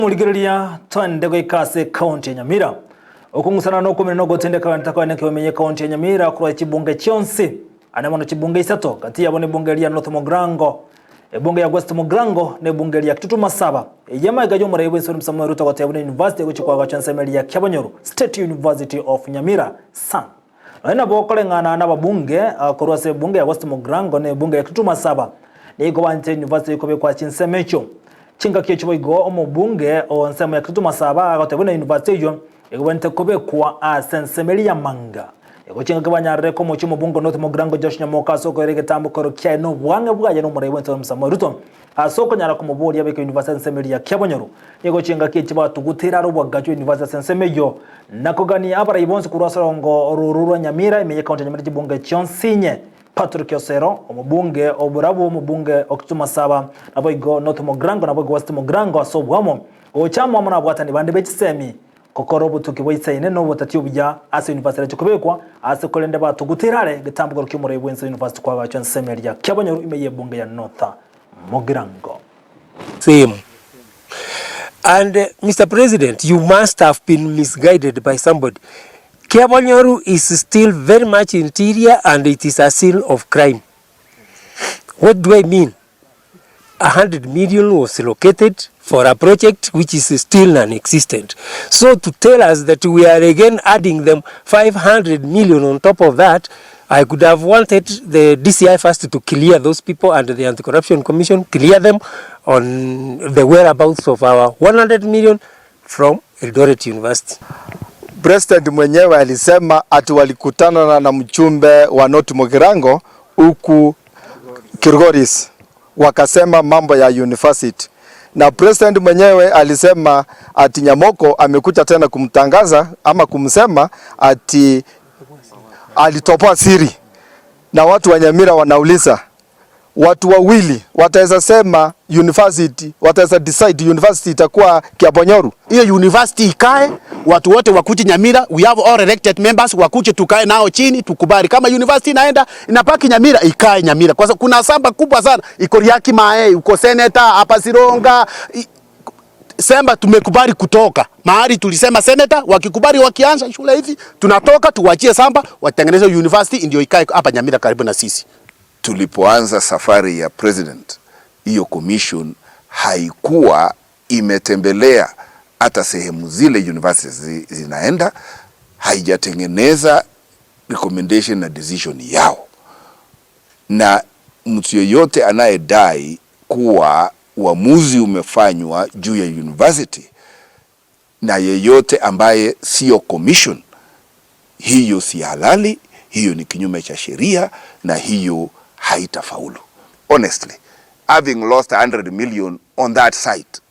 Muligiriria twende gwikase county ya Nyamira okungusana no kumena no gotendeka bantakwane kemenye county ya Nyamira kura kibunge kyonse anamono kibunge isato kati yabo ne bunge lya North Mogrango ebunge ya West Mogrango ne bunge lya Kitutu Masaba yema igajo murebe nsoro Samuel Ruto kwa University gochikwa chansemeli ya Kyabanyoro State University of Nyamira san na bokole ngana na babunge kura se bunge ya West Mogrango ne bunge ya Kitutu Masaba ne go bante University ko be kwa chinsemecho chinga kiyo igo omubunge onsemo ya Kitutu Masaba agatebona university yo egwente kubekwa asensemeli ya manga ego chinga kabanyarre ko muchi mubungo North Mogrango Josh Nyamoka soko erege tambukoro kya no bwange bwaje no murebe nsemo Samuel Ruto asoko nyara ko muburi yabeke university sensemeli ya Kyabanyoro ego chinga kiyo batugutira rubwagajo university sensemeyo nakogani abara ibonse kurwasorongo rururu Nyamira imenye county Nyamira kibunge kyonsinye Patrick Osero omubunge oburabu omubunge Kitutu Masaba nabo igo North Mogrango nabo igo West Mogrango asobwamo ochamo amona bwatani bande bekisemi kokoro butuki boyitsaine no botati obya ase university kubekwa ase kolende batugutirare gitambuko kimure bwense university kwa bacho nsemelia Kyabanyoro imeye bunge ya North Mogrango same. And Mr. President, you must have been misguided by somebody. Kyabanyoro is still very much interior and it is a scene of crime. What do I mean? 100 million was allocated for a project which is still non-existent. So to tell us that we are again adding them 500 million on top of that, I could have wanted the DCI first to clear those people and the Anti-Corruption Commission, clear them on the whereabouts of our 100 million from Eldoret University. President mwenyewe alisema ati walikutana na mchumbe wa North Mogrango huku Kilgoris wakasema mambo ya university. Na president mwenyewe alisema ati Nyamoko amekuja tena kumtangaza ama kumsema ati alitopoa siri. Na watu wa Nyamira wanauliza watu wawili wataweza sema university, wataweza decide university itakuwa Kyabanyoro. Hiyo university ikae, watu wote wakuje Nyamira, we have all elected members, wakuje tukae nao chini, tukubali kama university inaenda inapaki Nyamira, ikae Nyamira. Kwa sababu kuna samba kubwa sana, iko Riaki Mae, uko senator hapa Sironga. Semba tumekubali kutoka. Mahali tulisema senator wakikubali wakianza shule hivi, tunatoka tuwachie samba, watengeneze university ndio ikae hapa Nyamira karibu na sisi. Tulipoanza safari ya president, hiyo commission haikuwa imetembelea hata sehemu zile universities zinaenda, haijatengeneza recommendation na decision yao. Na mtu yeyote anayedai kuwa uamuzi umefanywa juu ya university na yeyote ambaye sio commission, hiyo si halali, hiyo ni kinyume cha sheria na hiyo haitafaulu. Honestly, having lost 100 million on that site,